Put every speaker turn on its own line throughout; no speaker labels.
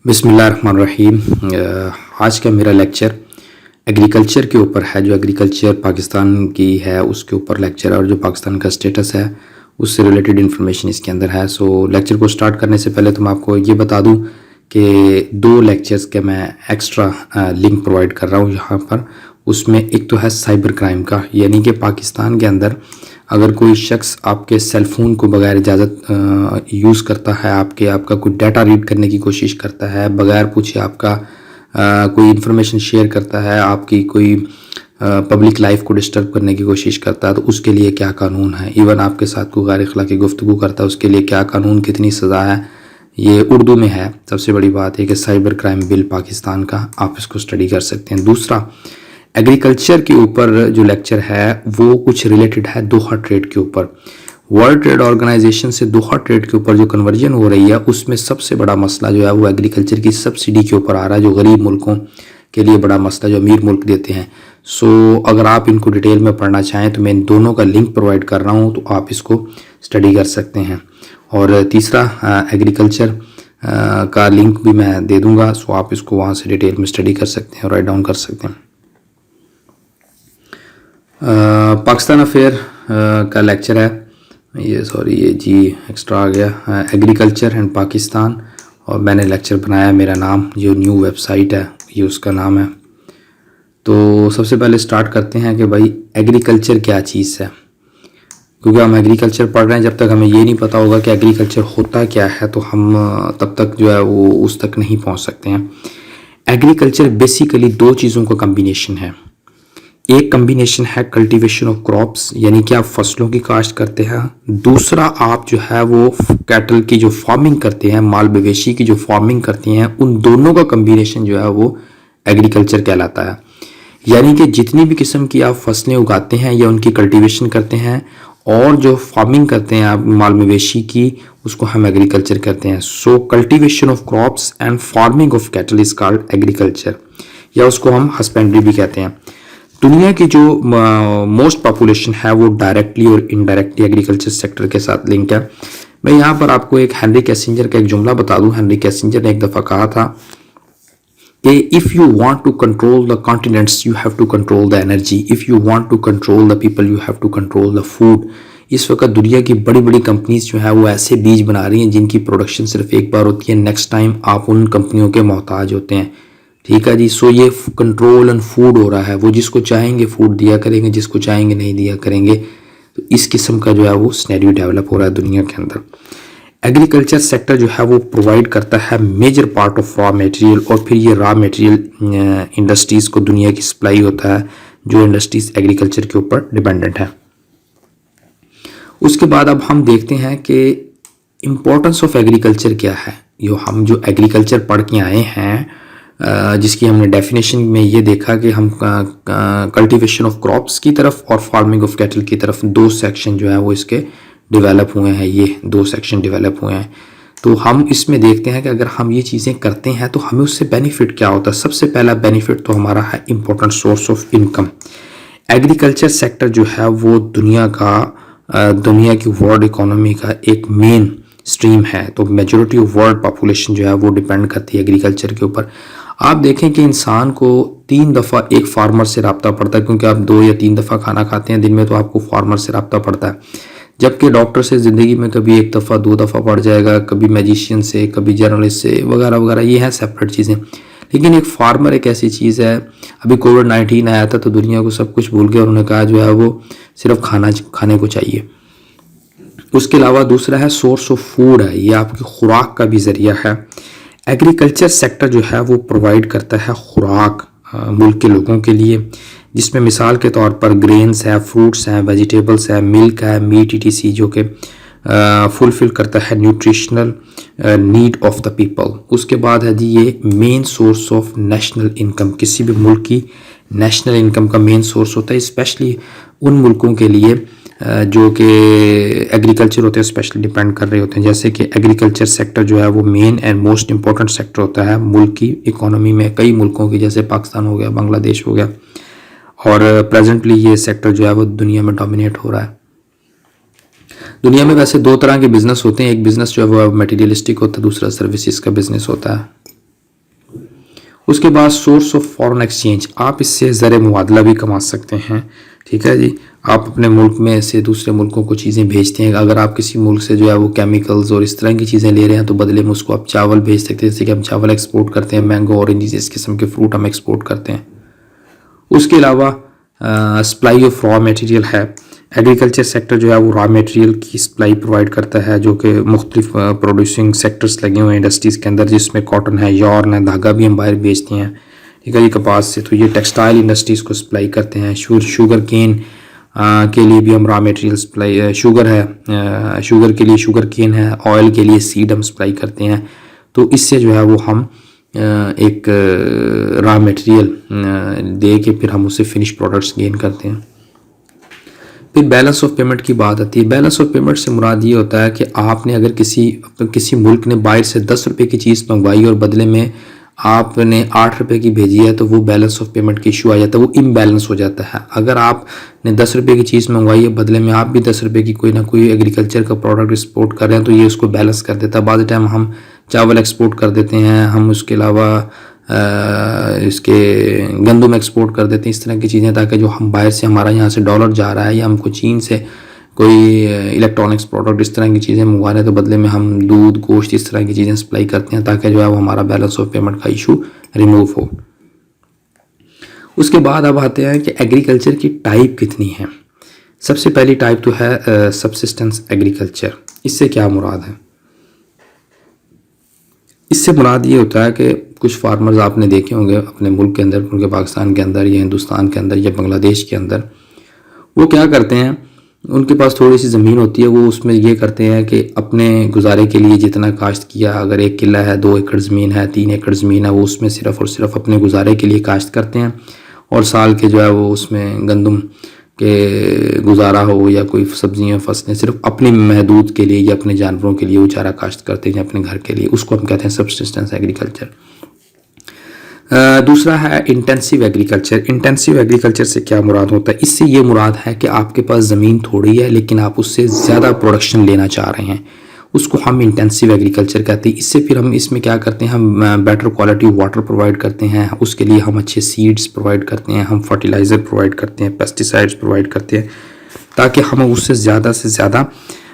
बिस्मिल्लाहिर्रहमानिर्रहीम। आज का मेरा लेक्चर एग्रीकल्चर के ऊपर है। जो एग्रीकल्चर पाकिस्तान की है उसके ऊपर लेक्चर है और जो पाकिस्तान का स्टेटस है उससे रिलेटेड इन्फॉर्मेशन इसके अंदर है। सो लेक्चर को स्टार्ट करने से पहले तो मैं आपको ये बता दूं कि दो लेक्चर्स के मैं एक्स्ट्रा लिंक प्रोवाइड कर रहा हूँ यहाँ पर। उसमें एक तो है साइबर क्राइम का, यानी कि पाकिस्तान के अंदर अगर कोई शख्स आपके सेल फ़ोन को बगैर इजाज़त यूज़ करता है, आपका कोई डाटा रीड करने की कोशिश करता है, बगैर पूछे आपका कोई इन्फॉर्मेशन शेयर करता है, आपकी कोई पब्लिक लाइफ को डिस्टर्ब करने की कोशिश करता है, तो उसके लिए क्या कानून है। इवन आपके साथ कोई गैर अखलाकी गुफ्तगू करता है उसके लिए क्या कानून, कितनी सज़ा है, ये उर्दू में है। सबसे बड़ी बात है कि साइबर क्राइम बिल पाकिस्तान का, आप इसको स्टडी कर सकते हैं। दूसरा, एग्रीकल्चर के ऊपर जो लेक्चर है वो कुछ रिलेटेड है दोहा ट्रेड के ऊपर। वर्ल्ड ट्रेड ऑर्गेनाइजेशन से दोहा ट्रेड के ऊपर जो कन्वर्जन हो रही है उसमें सबसे बड़ा मसला जो है वो एग्रीकल्चर की सब्सिडी के ऊपर आ रहा है, जो गरीब मुल्कों के लिए बड़ा मसला जो अमीर मुल्क देते हैं। सो अगर आप इनको डिटेल में पढ़ना चाहें तो मैं इन दोनों का लिंक प्रोवाइड कर रहा हूँ, तो आप इसको स्टडी कर सकते हैं। और तीसरा, एग्रीकल्चर का लिंक भी मैं दे दूँगा, सो आप इसको वहाँ से डिटेल में स्टडी कर सकते हैं और राइट डाउन कर सकते हैं। पाकिस्तान अफेयर का लेक्चर है ये जी एक्स्ट्रा आ गया, एग्रीकल्चर एंड पाकिस्तान, और मैंने लेक्चर बनाया, मेरा नाम जो न्यू वेबसाइट है ये उसका नाम है। तो सबसे पहले स्टार्ट करते हैं कि भाई एग्रीकल्चर क्या चीज़ है, क्योंकि हम एग्रीकल्चर पढ़ रहे हैं, जब तक हमें ये नहीं पता होगा कि एग्रीकल्चर होता क्या है तो हम तब तक जो है वो उस तक नहीं पहुंच सकते हैं। एग्रीकल्चर बेसिकली दो चीज़ों का कम्बिनेशन है। एक कम्बिनेशन है कल्टीवेशन ऑफ क्रॉप्स, यानी कि आप फसलों की काश्त करते हैं। दूसरा, आप जो है वो कैटल की जो फार्मिंग करते हैं, माल मवेशी की जो फार्मिंग करते हैं, उन दोनों का कम्बिनेशन जो है वो एग्रीकल्चर कहलाता है। यानी कि जितनी भी किस्म की आप फसलें उगाते हैं या उनकी कल्टीवेशन करते हैं और जो फार्मिंग करते हैं आप माल मवेशी की, उसको हम एग्रीकल्चर कहते हैं। So cultivation of crops and farming of cattle is called agriculture, या उसको हम हस्बेंड्री भी कहते हैं। दुनिया की जो मोस्ट पॉपुलेशन है वो डायरेक्टली और इनडायरेक्टली एग्रीकल्चर सेक्टर के साथ लिंक है। मैं यहाँ पर आपको एक हेनरी किसिंजर का एक जुमला बता दूं। हेनरी किसिंजर ने एक दफ़ा कहा था कि if you want to control the continents you have to control the energy, if you want to control the people you have to control the food. इस वक्त दुनिया की बड़ी बड़ी कंपनीज जो है वो ऐसे बीज बना रही हैं जिनकी प्रोडक्शन सिर्फ एक बार होती है, नेक्स्ट टाइम आप उन कंपनियों के मोहताज होते हैं। ठीक है जी। सो ये कंट्रोल एंड फूड हो रहा है, वो जिसको चाहेंगे फूड दिया करेंगे, जिसको चाहेंगे नहीं दिया करेंगे। तो इस किस्म का जो है वो सिनेरियो डेवलप हो रहा है दुनिया के अंदर। एग्रीकल्चर सेक्टर जो है वो प्रोवाइड करता है major part of raw material, और फिर ये रॉ मटेरियल इंडस्ट्रीज़ को दुनिया की सप्लाई होता है, जो इंडस्ट्रीज़ एग्रीकल्चर के ऊपर डिपेंडेंट है। उसके बाद अब हम देखते हैं कि इम्पोर्टेंस ऑफ एग्रीकल्चर क्या है। जो एग्रीकल्चर पढ़ के आए हैं, जिसकी हमने डेफिनेशन में ये देखा कि हम कल्टीवेशन ऑफ क्रॉप्स की तरफ और फार्मिंग ऑफ कैटल की तरफ दो सेक्शन जो है वो इसके डेवलप हुए हैं, ये दो सेक्शन डेवलप हुए हैं। तो हम इसमें देखते हैं कि अगर हम ये चीज़ें करते हैं तो हमें उससे बेनिफिट क्या होता है। सबसे पहला बेनिफिट तो हमारा है important source of income. Agriculture sector जो है वो दुनिया की वर्ल्ड इकोनॉमी का एक मेन स्ट्रीम है। तो मेजॉरिटी ऑफ वर्ल्ड पॉपुलेशन जो है वो डिपेंड करती है एग्रीकल्चर के ऊपर। आप देखें कि इंसान को 3 दफ़ा एक फार्मर से रब्ता पड़ता है, क्योंकि आप 2 या 3 दफ़ा खाना खाते हैं दिन में, तो आपको फार्मर से रब्ता पड़ता है। जबकि डॉक्टर से ज़िंदगी में कभी 1 दफ़ा 2 दफ़ा पड़ जाएगा, कभी मैजिशियन से, कभी जर्नलिस्ट से वगैरह वगैरह, ये हैं सेपरेट चीज़ें। लेकिन एक फार्मर एक ऐसी चीज़ है, अभी कोविड-19 आया था तो दुनिया को सब कुछ भूल गया, उन्होंने कहा जो है वो सिर्फ खाने को चाहिए। उसके अलावा दूसरा है सोर्स ऑफ फूड है, ये आपकी खुराक का भी ज़रिया है। एग्रीकल्चर सेक्टर जो है वो प्रोवाइड करता है खुराक मुल्क के लोगों के लिए, जिसमें मिसाल के तौर पर ग्रेन्स है, फ्रूट्स हैं, वेजिटेबल्स है, मिल्क है, मीट etc, जो कि फुलफिल करता है nutritional need of the people. उसके बाद है जी ये main source of national income. किसी भी मुल्क की नेशनल इनकम का मेन सोर्स होता है, स्पेशली उन मुल्कों के लिए जो कि एग्रीकल्चर होते हैं स्पेशली डिपेंड कर रहे होते हैं। जैसे कि एग्रीकल्चर सेक्टर जो है वो main and most important sector होता है मुल्क की इकोनॉमी में। कई मुल्कों की, जैसे पाकिस्तान हो गया, बांग्लादेश हो गया, और प्रेजेंटली ये सेक्टर जो है वो दुनिया में डोमिनेट हो रहा है। दुनिया में वैसे 2 तरह के बिजनेस होते हैं, एक बिजनेस जो है वो मटेरियलिस्टिक होता है, दूसरा सर्विसेज का बिजनेस होता है। उसके बाद सोर्स ऑफ फॉरेन एक्सचेंज, आप इससे ज़र मुबादला भी कमा सकते हैं। ठीक है जी, आप अपने मुल्क में से दूसरे मुल्कों को चीज़ें भेजते हैं। अगर आप किसी मुल्क से जो है वो केमिकल्स और इस तरह की चीज़ें ले रहे हैं तो बदले में उसको आप चावल भेज सकते हैं। जैसे कि हम चावल एक्सपोर्ट करते हैं, मैंगो, ऑरेंज, इस किस्म के फ्रूट हम एक्सपोर्ट करते हैं। उसके अलावा सप्लाई ऑफ रॉ मटेरियल है। एग्रीकल्चर सेक्टर जो है वो रॉ मटेरियल की सप्लाई प्रोवाइड करता है, जो कि मुख्तलिफ प्रोड्यूसिंग सेक्टर्स लगे हुए हैं इंडस्ट्रीज़ के अंदर, जिसमें कॉटन है, यॉर्न है, धागा भी हम बाहर बेचते हैं। ठीक है जी, कपास से। तो ये टेक्सटाइल इंडस्ट्रीज़ को सप्लाई करते हैं। शुगर केन के लिए भी हम रॉ मटेरियल सप्लाई, शुगर है, शुगर के लिए शुगर केन है, ऑयल के लिए सीड हम सप्लाई करते हैं। तो इससे जो है वो हम एक रॉ मटेरियल दे के फिर हम उससे फिनिश प्रोडक्ट्स गेन करते हैं। फिर बैलेंस ऑफ पेमेंट की बात आती है। बैलेंस ऑफ पेमेंट से मुराद ये होता है कि आपने अगर किसी मुल्क ने बाहर से 10 रुपये की चीज़ मंगवाई और बदले में आपने 8 रुपये की भेजी है, तो वो बैलेंस ऑफ पेमेंट की इशू आ जाता है, वो इम्बैलेंस हो जाता है। अगर आपने 10 रुपये की चीज़ मंगवाई है, बदले में आप भी 10 रुपये की कोई ना कोई एग्रीकल्चर का प्रोडक्ट एक्सपोर्ट कर रहे हैं, तो ये उसको बैलेंस कर देता है। बाद टाइम हम चावल एक्सपोर्ट कर देते हैं, हम उसके अलावा इसके गंदम एक्सपोर्ट कर देते हैं, इस तरह की चीज़ें, ताकि जो हम बाहर से हमारा यहाँ से डॉलर जा रहा है या हमको चीन से कोई इलेक्ट्रॉनिक्स प्रोडक्ट इस तरह की चीज़ें मंगवा रहे हैं, तो बदले में हम दूध, गोश्त, इस तरह की चीज़ें सप्लाई करते हैं, ताकि जो है वो हमारा बैलेंस ऑफ पेमेंट का इशू रिमूव हो। उसके बाद अब आते हैं कि एग्रीकल्चर की टाइप कितनी है। सबसे पहली टाइप तो है सबसिस्टेंस एग्रीकल्चर। इससे क्या मुराद है? इससे मुराद ये होता है कि कुछ फार्मर्स आपने देखे होंगे अपने मुल्क के अंदर, उनके पाकिस्तान के अंदर या हिंदुस्तान के अंदर या बांग्लादेश के अंदर, वो क्या करते हैं, उनके पास थोड़ी सी ज़मीन होती है, वो उसमें ये करते हैं कि अपने गुजारे के लिए जितना काश्त किया, अगर 1 किला है, 2 एकड़ ज़मीन है, 3 एकड़ ज़मीन है, वो उसमें सिर्फ़ और सिर्फ अपने गुजारे के लिए काश्त करते हैं। और साल के जो है वो उसमें गंदम के गुजारा हो या कोई सब्जियां फसलें सिर्फ अपने महदूद के लिए या अपने जानवरों के लिए वो चारा काश्त करते हैं अपने घर के लिए, उसको हम कहते हैं सबसिस्टेंस एग्रीकल्चर। दूसरा है इंटेंसिव एग्रीकल्चर। इंटेंसिव एग्रीकल्चर से क्या मुराद होता है? इससे ये मुराद है कि आपके पास ज़मीन थोड़ी है लेकिन आप उससे ज़्यादा प्रोडक्शन लेना चाह रहे हैं, उसको हम इंटेंसिव एग्रीकल्चर कहते हैं। इससे फिर हम इसमें क्या करते हैं, हम बेटर क्वालिटी वाटर प्रोवाइड करते हैं, उसके लिए हम अच्छे सीड्स प्रोवाइड करते हैं, हम फर्टिलाइज़र प्रोवाइड करते हैं, पेस्टिसाइड्स प्रोवाइड करते हैं, ताकि हम उससे ज़्यादा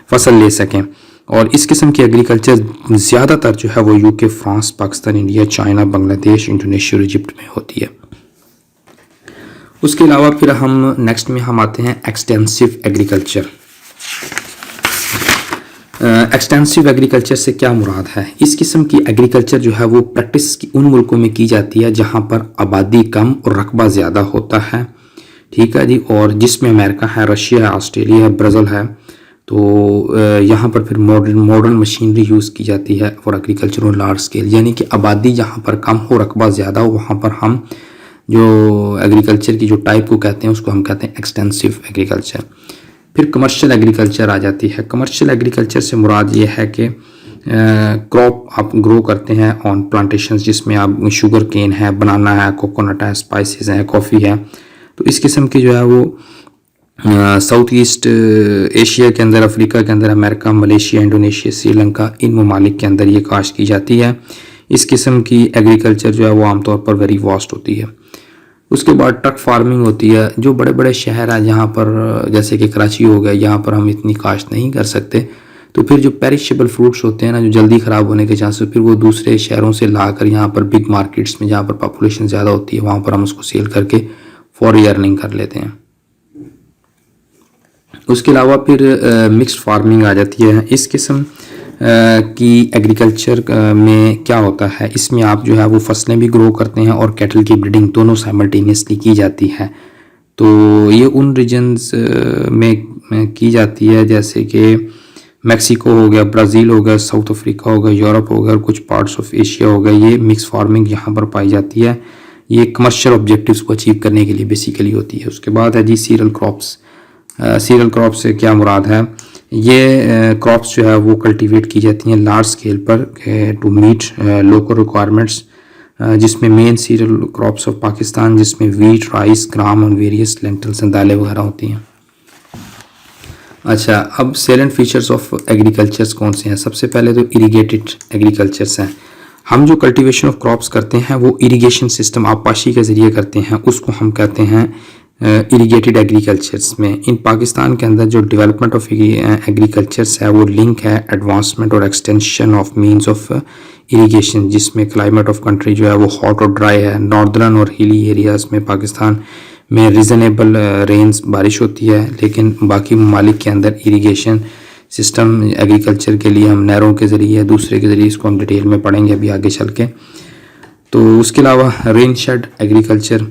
फसल ले सकें। और इस किस्म की एग्रीकल्चर ज़्यादातर जो है वो UK, France, Pakistan, India, China, Bangladesh, Indonesia और इजिप्ट में होती है। उसके अलावा फिर हम नेक्स्ट में हम आते हैं एक्सटेंसिव एग्रीकल्चर। एक्सटेंसिव एग्रीकल्चर से क्या मुराद है? इस किस्म की एग्रीकल्चर जो है वो प्रैक्टिस उन मुल्कों में की जाती है जहाँ पर आबादी कम और रकबा ज़्यादा होता है। ठीक है जी, और जिसमें अमेरिका है, रशिया है, ऑस्ट्रेलिया है, ब्राज़ील है। तो यहाँ पर फिर मॉडर्न मशीनरी यूज़ की जाती है for agriculture on large scale, यानी कि आबादी जहाँ पर कम हो, रकबा ज़्यादा हो, वहाँ पर हम जो एग्रीकल्चर की जो टाइप को कहते हैं उसको हम कहते हैं एक्सटेंसिव एग्रीकल्चर। फिर कमर्शियल एग्रीकल्चर आ जाती है। कमर्शियल एग्रीकल्चर से मुराद ये है कि क्रॉप आप ग्रो करते हैं ऑन प्लांटेशन, जिसमें आप शुगर केन है, बनाना है, कोकोनट है, स्पाइसेस है, कॉफ़ी है। तो इस किस्म की जो है वो साउथ ईस्ट एशिया के अंदर, अफ्रीका के अंदर, अमेरिका, मलेशिया, इंडोनेशिया, श्रीलंका, इन ममालिक के अंदर ये काश्त की जाती है। इस किस्म की एग्रीकल्चर जो है वो आमतौर पर वेरी वास्ट होती है। उसके बाद ट्रक फार्मिंग होती है। जो बड़े बड़े शहर हैं जहाँ पर, जैसे कि कराची हो गया, यहाँ पर हम इतनी काश्त नहीं कर सकते, तो फिर जो पेरिशेबल फ्रूट्स होते हैं ना, जो जल्दी ख़राब होने के चांसेस, फिर वो दूसरे शहरों से लाकर यहाँ पर बिग मार्केट्स में जहाँ पर पॉपुलेशन ज़्यादा होती है वहाँ पर हम उसको सेल करके फौरी अर्निंग कर लेते हैं। उसके अलावा फिर मिक्स्ड फार्मिंग आ जाती है। इस किस्म की एग्रीकल्चर में क्या होता है, इसमें आप जो है वो फसलें भी ग्रो करते हैं और कैटल की ब्रीडिंग दोनों साइमल्टेनियसली की जाती है। तो ये उन रीजन्स में की जाती है जैसे कि मैक्सिको हो गया, ब्राज़ील हो गया, साउथ अफ्रीका हो गया, यूरोप हो गया और कुछ पार्ट्स ऑफ एशिया हो गया। ये मिक्स फार्मिंग यहाँ पर पाई जाती है। ये कमर्शियल ऑब्जेक्टिव्स को अचीव करने के लिए बेसिकली होती है। उसके बाद है जी सीरियल क्रॉप्स। सीरियल क्रॉप से क्या मुराद है? ये क्रॉप्स जो है वो कल्टीवेट की जाती हैं लार्ज स्केल पर टू मीट लोकल रिक्वायरमेंट्स, जिसमें main cereal crops of Pakistan, जिसमें वीट, राइस, ग्राम और वेरियस लेंटल्स एंड दालें वगैरह होती हैं। अच्छा, अब सेलेंट फीचर्स ऑफ एग्रीकल्चर्स कौन से हैं? सबसे पहले तो इरीगेटेड एग्रीकल्चर्स हैं। हम जो कल्टीवेशन ऑफ क्रॉप्स करते हैं वो इरिगेशन सिस्टम आबपाशी के ज़रिए करते हैं, उसको हम कहते हैं इरीगेटेड एग्रीकल्चर्स में। इन पाकिस्तान के अंदर जो डेवलपमेंट ऑफ एग्रीकल्चर्स है वो लिंक है एडवांसमेंट और extension of means of irrigation, जिसमें क्लाइमेट ऑफ कंट्री जो है वो हॉट और ड्राई है। नॉर्दर्न और हिली एरियाज़ में पाकिस्तान में रीज़नेबल रेंस बारिश होती है, लेकिन बाकी ममालिक के अंदर इरिगेशन सिस्टम एग्रीकल्चर के लिए हम नहरों के ज़रिए दूसरे के ज़रिए, इसको हम डिटेल में पढ़ेंगे अभी आगे चल के। तो उसके अलावा रेन शेड एग्रीकल्चर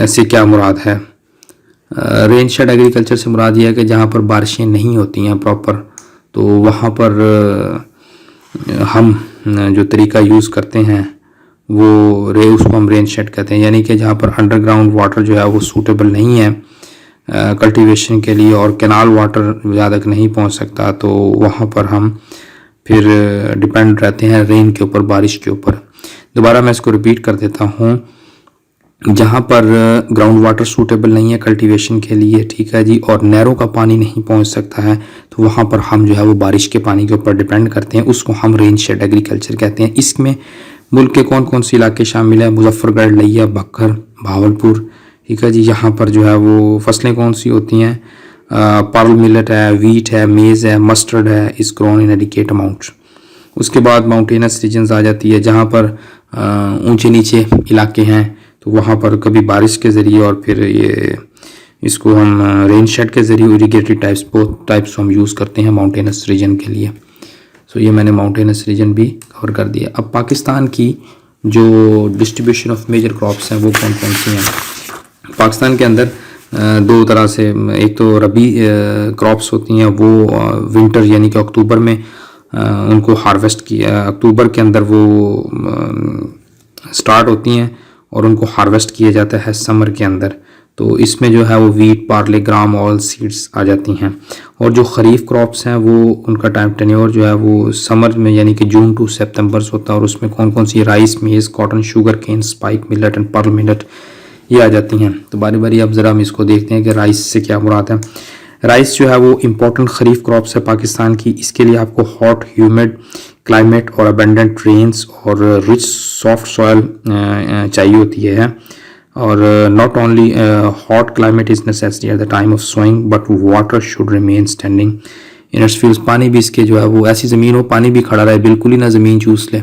से क्या मुराद है? रेन शेड एग्रीकल्चर से मुराद यह है कि जहाँ पर बारिशें नहीं होती हैं प्रॉपर, तो वहाँ पर हम जो तरीका यूज़ करते हैं वो उसको हम रेन शेड कहते हैं, यानी कि जहाँ पर अंडरग्राउंड वाटर जो है वो सूटेबल नहीं है कल्टीवेशन के लिए और कैनाल वाटर ज़्यादा तक नहीं पहुँच सकता, तो वहाँ पर हम फिर डिपेंड रहते हैं रेन के ऊपर, बारिश के ऊपर। दोबारा मैं इसको रिपीट कर देता हूँ, जहाँ पर ग्राउंड वाटर सूटेबल नहीं है कल्टीवेशन के लिए, ठीक है जी, और नहरों का पानी नहीं पहुँच सकता है, तो वहाँ पर हम जो है वो बारिश के पानी के ऊपर डिपेंड करते हैं, उसको हम रेन शेड एग्रीकल्चर कहते हैं। इसमें मुल्क के कौन कौन से इलाके शामिल हैं? मुजफ्फरगढ़, लिया, बक्खर, भावलपुर, ठीक है जी। यहाँ पर जो है वो फसलें कौन सी होती हैं? पर्ल मिलेट है, वीट है, मेज़ है, मस्टर्ड है, इस ग्रोन इन एडिकेट अमाउंट। उसके बाद माउंटेनस रीजन्स आ जाती है, जहाँ पर ऊंचे नीचे इलाके हैं, तो वहाँ पर कभी बारिश के ज़रिए और फिर ये इसको हम रेन शेड के ज़रिए इरीगेटेड टाइप्स, बोथ टाइप्स हम यूज़ करते हैं माउंटेनस रीजन के लिए। सो ये मैंने माउंटेनस रीजन भी कवर कर दिया। अब पाकिस्तान की जो डिस्ट्रीब्यूशन ऑफ मेजर क्रॉप्स हैं वो कौन कौन सी हैं? पाकिस्तान के अंदर दो तरह से, एक तो रबी क्रॉप्स होती हैं, वो विंटर यानी कि अक्टूबर में उनको हार्वेस्ट किया, अक्टूबर के अंदर वो स्टार्ट होती हैं और उनको हार्वेस्ट किया जाता है समर के अंदर। तो इसमें जो है वो वीट, पार्ले, ग्राम, ऑयल सीड्स आ जाती हैं। और जो खरीफ क्रॉप्स हैं वो उनका टाइम टेन्योर जो है वो समर में यानी कि जून टू सितंबर होता है, और उसमें कौन कौन सी rice, maize, cotton, sugar cane, spike millet and pearl millet ये आ जाती हैं। तो बारी बारी अब ज़रा हम इसको देखते हैं कि राइस से क्या मुराद है। राइस जो है वो इम्पोर्टेंट खरीफ क्रॉप्स है पाकिस्तान की। इसके लिए आपको हॉट ह्यूमिड क्लाइमेट और अबेंडेंट रेन्स और रिच सॉफ्ट सॉयल चाहिए होती है। और not only hot climate is necessary at the time of sowing, but water should remain standing in its fields. पानी भी इसके जो है वो ऐसी ज़मीन हो पानी भी खड़ा रहे, बिल्कुल ही ना ज़मीन चूस ले,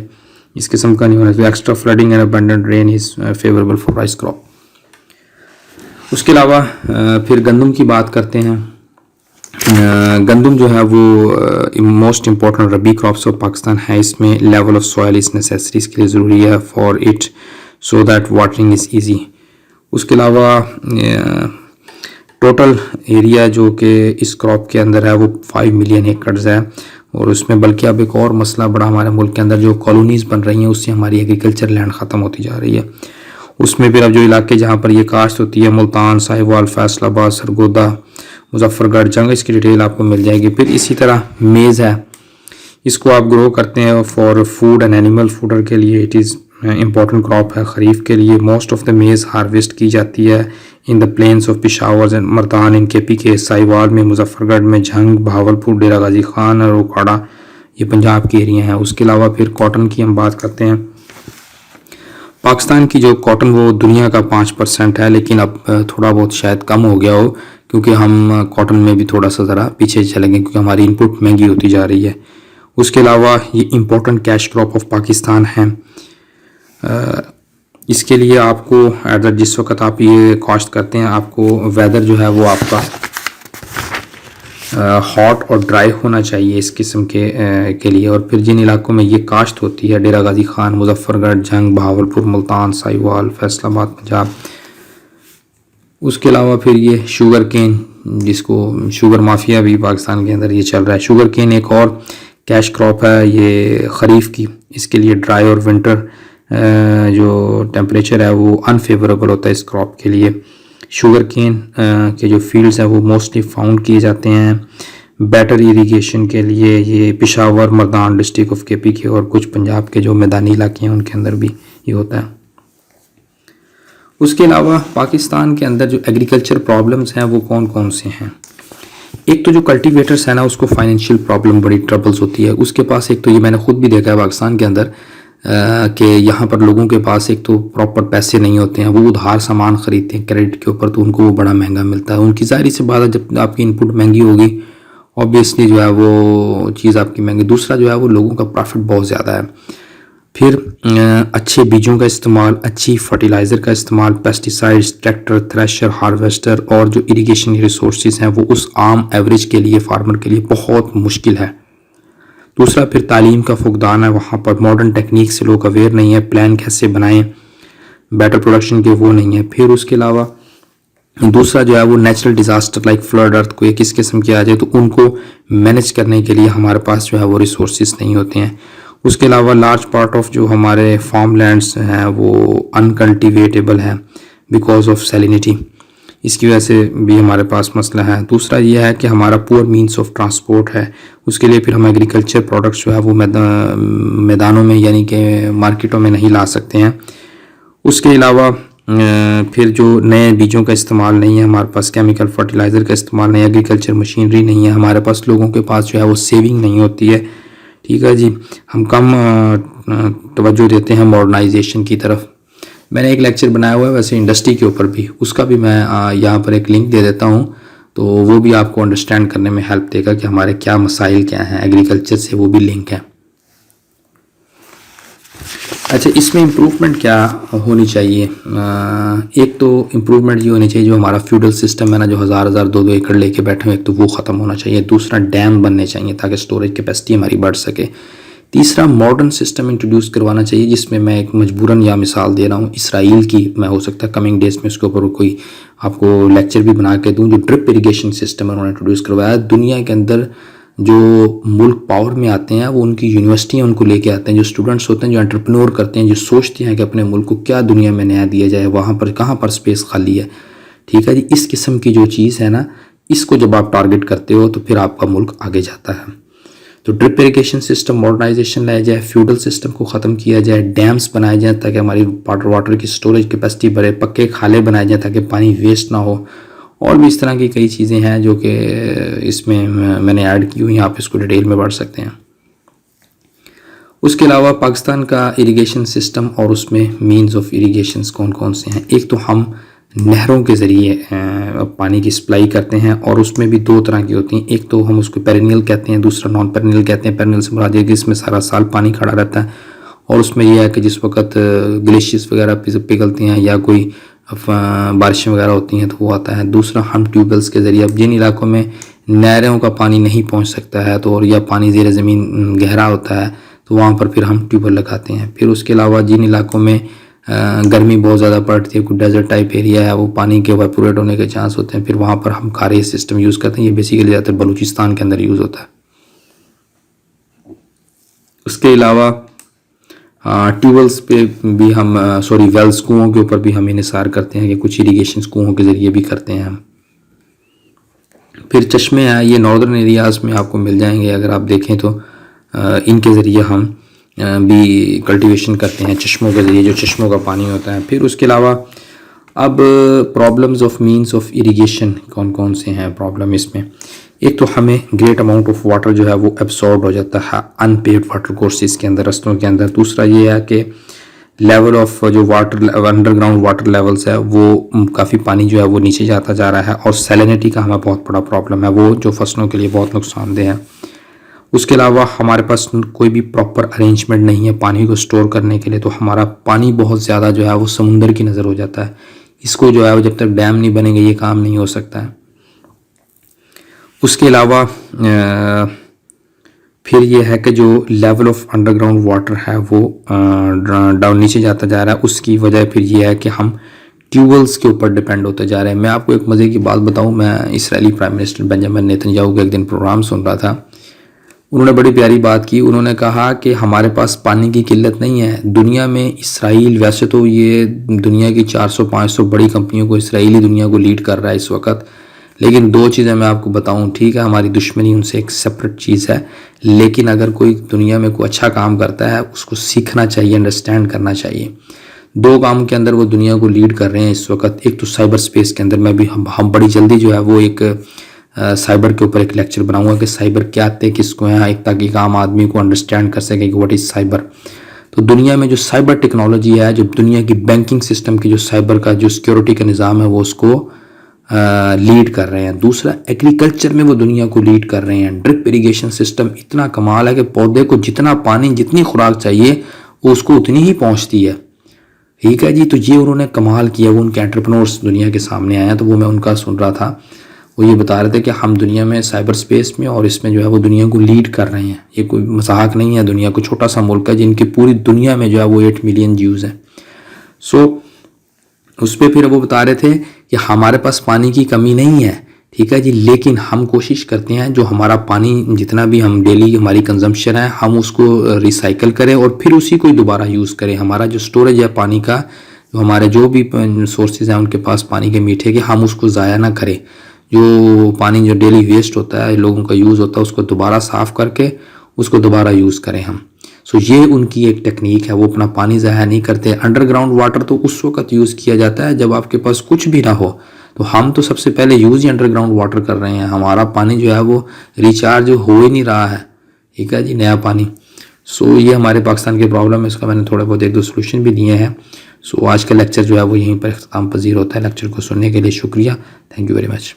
इस किस्म का नहीं होना चाहिए। Extra flooding and abundant rain is favourable for rice crop. उसके अलावा फिर गंदम की बात करते हैं। गंदम जो है वो most important rabi crops of Pakistan है। इसमें level of soil is necessary, इसके लिए ज़रूरी है for it so that watering is easy. उसके अलावा टोटल एरिया जो कि इस क्रॉप के अंदर है वो 5 मिलियन एकड़्स है। और उसमें बल्कि अब एक और मसला बड़ा हमारे मुल्क के अंदर, जो कॉलोनीज़ बन रही हैं उससे हमारी एग्रीकल्चर लैंड ख़त्म होती जा रही है। उसमें फिर अब जो इलाके जहाँ पर ये काश्त होती है, मुल्तान, साहिवाल, फैसलाबाद, सरगोदा, मुजफ्फरगढ़, जंग, इसकी डिटेल आपको मिल जाएगी। फिर इसी तरह मेज़ है, इसको आप ग्रो करते हैं for food and animal fodder के लिए, इट इज़ इम्पॉर्टेंट क्रॉप है खरीफ के लिए। Most of the maize harvest की जाती है in the plains of Peshawar and Mardan, in K P के, साहिवाल में, मुजफ्फरगढ़ में, झंग, भावलपुर, डेरा गाजी खान और उखाड़ा, ये पंजाब के एरिया हैं। उसके अलावा फिर कॉटन की हम बात करते हैं। पाकिस्तान की जो कॉटन वो दुनिया का 5% है, लेकिन अब थोड़ा बहुत शायद कम हो गया हो, क्योंकि हम कॉटन में भी थोड़ा सा ज़रा पीछे चले गए, क्योंकि हमारी इनपुट महंगी होती जा रही है। उसके अलावा ये important cash crop of Pakistan है। इसके लिए आपको एट जिस वक्त आप ये काश्त करते हैं, आपको वेदर जो है वो आपका हॉट और ड्राई होना चाहिए इस किस्म के लिए। और फिर जिन इलाकों में ये काश्त होती है, डेरा गाजी खान, मुजफ्फरगढ़, जंग, भावलपुर, मुल्तान, साहिवाल, फैसलाबाद, पंजाब। उसके अलावा फिर ये शुगर केन, जिसको शुगर माफिया भी पाकिस्तान के अंदर ये चल रहा है। शुगर केन एक और कैश क्रॉप है ये खरीफ की। इसके लिए ड्राई और विंटर जो टेम्परेचर है वो अनफेवरेबल होता है इस क्रॉप के लिए। शुगर केन के जो फील्ड्स हैं वो मोस्टली फाउंड किए जाते हैं बेटर इरिगेशन के लिए। ये Peshawar, Mardan district of KP के और कुछ पंजाब के जो मैदानी इलाके हैं उनके अंदर भी ये होता है। उसके अलावा पाकिस्तान के अंदर जो एग्रीकल्चर प्रॉब्लम्स हैं वो कौन कौन से हैं? एक तो जो कल्टीवेटर्स है ना, उसको फाइनेंशियल प्रॉब्लम, बड़ी ट्रबल्स होती है उसके पास। एक तो ये मैंने खुद भी देखा है पाकिस्तान के अंदर, कि यहाँ पर लोगों के पास एक तो प्रॉपर पैसे नहीं होते हैं, वो उधार सामान ख़रीदते हैं क्रेडिट के ऊपर, तो उनको वो बड़ा महंगा मिलता है। उनकी ज़ाहिर सी बात है, जब आपकी इनपुट महंगी होगी ऑब्वियसली जो है वो चीज़ आपकी महंगी। दूसरा जो है वो लोगों का प्रॉफिट बहुत ज़्यादा है। फिर अच्छे बीजों का इस्तेमाल, अच्छी फर्टिलाइज़र का इस्तेमाल, पेस्टिसाइड्स, ट्रैक्टर, थ्रेशर, हार्वेस्टर और जो इरिगेशन रिसोर्सेज हैं वो उस आम एवरेज के लिए, फार्मर के लिए बहुत मुश्किल है। दूसरा फिर तालीम का फुकदान है, वहाँ पर मॉडर्न टेक्निक से लोग अवेयर नहीं है, प्लान कैसे बनाएं बेटर प्रोडक्शन के वो नहीं है। फिर उसके अलावा दूसरा जो है वो natural disaster like flood, earthquake इस किस्म के आ जाए तो उनको मैनेज करने के लिए हमारे पास जो है वो रिसोर्सेज नहीं होते हैं। उसके अलावा लार्ज पार्ट ऑफ जो हमारे फार्म लैंड्स हैं वो अनकल्टिवेटेबल हैं बिकॉज ऑफ सैलिनिटी, इसकी वजह से भी हमारे पास मसला है। दूसरा ये है कि हमारा पुअर मींस ऑफ ट्रांसपोर्ट है, उसके लिए फिर हम एग्रीकल्चर प्रोडक्ट्स जो है वो मैदानों में यानी कि मार्केटों में नहीं ला सकते हैं। उसके अलावा फिर जो नए बीजों का इस्तेमाल नहीं है हमारे पास, केमिकल फर्टिलाइज़र का इस्तेमाल नहीं है, एग्रीकल्चर मशीनरी नहीं है हमारे पास, लोगों के पास जो है वो सेविंग नहीं होती है। ठीक है जी, हम कम तवज्जो देते हैं मॉडर्नाइजेशन की तरफ। मैंने एक लेक्चर बनाया हुआ है वैसे इंडस्ट्री के ऊपर भी, उसका भी मैं यहाँ पर एक लिंक दे देता हूँ, तो वो भी आपको अंडरस्टैंड करने में हेल्प देगा कि हमारे क्या मसाइल क्या हैं, एग्रीकल्चर से वो भी लिंक है। अच्छा, इसमें इम्प्रूवमेंट क्या होनी चाहिए? एक तो इम्प्रूवमेंट ये होनी चाहिए जो हमारा फ्यूडल सिस्टम है ना, जो हज़ार 2 एकड़ लेके बैठे हुए, एक तो वो ख़त्म होना चाहिए। दूसरा डैम बनने चाहिए ताकि स्टोरेज कैपेसिटी हमारी बढ़ सके। तीसरा मॉडर्न सिस्टम इंट्रोड्यूस करवाना चाहिए, जिसमें मैं एक मजबूरन या मिसाल दे रहा हूँ इसराइल की, मैं हो सकता है कमिंग डेज में उसके ऊपर कोई आपको लेक्चर भी बना के दूँ। जो ड्रिप इरीगेशन सिस्टम उन्होंने इंट्रोड्यूस करवाया, दुनिया के अंदर जो मुल्क पावर में आते हैं वो उनकी यूनिवर्सिटियाँ उनको लेके आते हैं, जो स्टूडेंट्स होते हैं, जो एंटरप्रेन्योर करते हैं, जो सोचते हैं कि अपने मुल्क को क्या दुनिया में नया दिया जाए, वहाँ पर कहाँ पर स्पेस खाली है। ठीक है जी, इस किस्म की जो चीज़ है ना, इसको जब आप टारगेट करते हो तो फिर आपका मुल्क आगे जाता है। तो ड्रिप इरीगेशन सिस्टम मॉडर्नाइजेशन लाया जाए, फ्यूडल सिस्टम को ख़त्म किया जाए, डैम्स बनाए जाए ताकि हमारी वाटर की स्टोरेज कैपेसिटी बढ़े, पक्के खाले बनाए जाए ताकि पानी वेस्ट ना हो, और भी इस तरह की कई चीज़ें हैं जो कि इसमें मैंने ऐड की हुई हैं, आप इसको डिटेल में पढ़ सकते हैं। उसके अलावा पाकिस्तान का इरिगेशन सिस्टम और उसमें मीन्स ऑफ इरिगेशन कौन कौन से हैं। एक तो हम नहरों के ज़रिए पानी की सप्लाई करते हैं, और उसमें भी दो तरह की होती हैं। एक तो हम उसको पेरेनियल कहते हैं, दूसरा नॉन पेरेनियल कहते हैं। पेरेनियल से मुराद है कि इसमें सारा साल पानी खड़ा रहता है, और उसमें यह है कि जिस वक्त ग्लेशियर्स वगैरह पिघलती हैं या कोई बारिशें वगैरह होती हैं तो वो आता है। दूसरा हम ट्यूबवेल्स के ज़रिए, अब जिन इलाकों में नहरों का पानी नहीं पहुंच सकता है तो, और या पानी ज़ेर ज़मीन गहरा होता है तो वहाँ पर फिर हम ट्यूबवेल लगाते हैं। फिर उसके अलावा जिन इलाकों में गर्मी बहुत ज़्यादा पड़ती है, कोई डेजर्ट टाइप एरिया है, वो पानी के इवेपोरेट होने के चांस होते हैं, फिर वहाँ पर हम खारे सिस्टम यूज़ करते हैं। ये बेसिकली ज़्यादातर बलूचिस्तान के अंदर यूज़ होता है। उसके अलावा ट्यूबवेल्स पे भी हम वेल्स, कुओं के ऊपर भी हम इन्हिसार करते हैं कि कुछ इरीगेशन कुओं के ज़रिए भी करते हैं हम। फिर चश्मे हैं, ये नॉर्दर्न एरियाज़ में आपको मिल जाएंगे, अगर आप देखें तो इनके ज़रिए हम भी कल्टीवेशन करते हैं, चश्मों के ज़रिए, जो चश्मों का पानी होता है। फिर उसके अलावा अब problems of means of irrigation कौन कौन से हैं प्रॉब्लम इसमें। एक तो हमें ग्रेट अमाउंट ऑफ वाटर जो है वो एब्सॉर्ब हो जाता है अनपेव्ड वाटर कोर्सेज के अंदर, रस्तों के अंदर। दूसरा ये है कि लेवल ऑफ जो वाटर अंडरग्राउंड वाटर लेवल्स है वो काफ़ी पानी जो है वो नीचे जाता जा रहा है, और सैलिनिटी का हमें बहुत बड़ा प्रॉब्लम है, वो जो फसलों के लिए बहुत नुकसानदेह है। उसके अलावा हमारे पास कोई भी प्रॉपर अरेंजमेंट नहीं है पानी को स्टोर करने के लिए, तो हमारा पानी बहुत ज़्यादा जो है वो समुंदर की नज़र हो जाता है। इसको जो है वो जब तक डैम नहीं बनेंगे ये काम नहीं हो सकता है। उसके अलावा फिर ये है कि जो लेवल ऑफ अंडरग्राउंड वाटर है वो डाउन नीचे जाता जा रहा है। उसकी वजह फिर ये है कि हम ट्यूबवेल्स के ऊपर डिपेंड होते जा रहे हैं। मैं आपको एक मज़े की बात बताऊं, मैं Israeli prime minister Benjamin Netanyahu का एक दिन प्रोग्राम सुन रहा था। उन्होंने बड़ी प्यारी बात की। उन्होंने कहा कि हमारे पास पानी की किल्लत नहीं है दुनिया में। इसराइल, वैसे तो ये दुनिया की 400-500 बड़ी कंपनियों को, इसराइली दुनिया को लीड कर रहा है इस वक्त, लेकिन दो चीज़ें मैं आपको बताऊं, ठीक है हमारी दुश्मनी उनसे एक सेपरेट चीज़ है, लेकिन अगर कोई दुनिया में कोई अच्छा काम करता है उसको सीखना चाहिए, अंडरस्टैंड करना चाहिए। दो काम के अंदर वो दुनिया को लीड कर रहे हैं इस वक्त। एक तो साइबर स्पेस के अंदर, मैं भी हम बड़ी जल्दी जो है वो एक साइबर के ऊपर एक लेक्चर बनाऊंगा कि साइबर क्या थे, किसको है, एक ताकि एक आम आदमी को अंडरस्टैंड कर सके कि व्हाट इज़ साइबर। तो दुनिया में जो साइबर टेक्नोलॉजी है, जो दुनिया की बैंकिंग सिस्टम की जो साइबर का जो सिक्योरिटी का निज़ाम है वो उसको लीड कर रहे हैं। दूसरा, एग्रीकल्चर में वो दुनिया को लीड कर रहे हैं। ड्रिप इरिगेशन सिस्टम इतना कमाल है कि पौधे को जितना पानी, जितनी खुराक चाहिए वो उसको उतनी ही पहुंचती है। ठीक है जी, तो ये उन्होंने कमाल किया। वो उनके एंटरप्रेन्योर्स दुनिया के सामने आए हैं, तो वो मैं उनका सुन रहा था। वो ये बता रहे थे कि हम दुनिया में साइबर स्पेस में और इसमें जो है वो दुनिया को लीड कर रहे हैं। ये कोई मजाक नहीं है। दुनिया को छोटा सा मुल्क है जिनकी पूरी दुनिया में जो है वो 8 मिलियन ज्यूज़ हैं। सो उस पर फिर वो बता रहे थे कि हमारे पास पानी की कमी नहीं है, ठीक है जी, लेकिन हम कोशिश करते हैं जो हमारा पानी जितना भी हम डेली हमारी कंजम्पशन है हम उसको रिसाइकल करें और फिर उसी को ही दोबारा यूज़ करें। हमारा जो स्टोरेज है पानी का, जो हमारे जो भी सोर्सेज हैं उनके पास पानी के मीठे के, हम उसको ज़ाया ना करें। जो पानी जो डेली वेस्ट होता है, लोगों का यूज़ होता है, उसको दोबारा साफ़ करके उसको दोबारा यूज़ करें हम। सो ये उनकी एक टेक्निक है। वो अपना पानी ज़ाया नहीं करते। अंडरग्राउंड वाटर तो उस वक्त यूज़ किया जाता है जब आपके पास कुछ भी ना हो। तो हम तो सबसे पहले यूज़ ही अंडरग्राउंड वाटर कर रहे हैं। हमारा पानी जो है वो रिचार्ज हो ही नहीं रहा है, ठीक है जी, नया पानी। सो ये हमारे पाकिस्तान की प्रॉब्लम है। इसका मैंने थोड़े बहुत 1-2 सोल्यूशन भी दिए हैं। सो आज का लेक्चर जो है वो यहीं पर इख्तिताम पजीर होता है। लेक्चर को सुनने के लिए शुक्रिया। Thank you very much.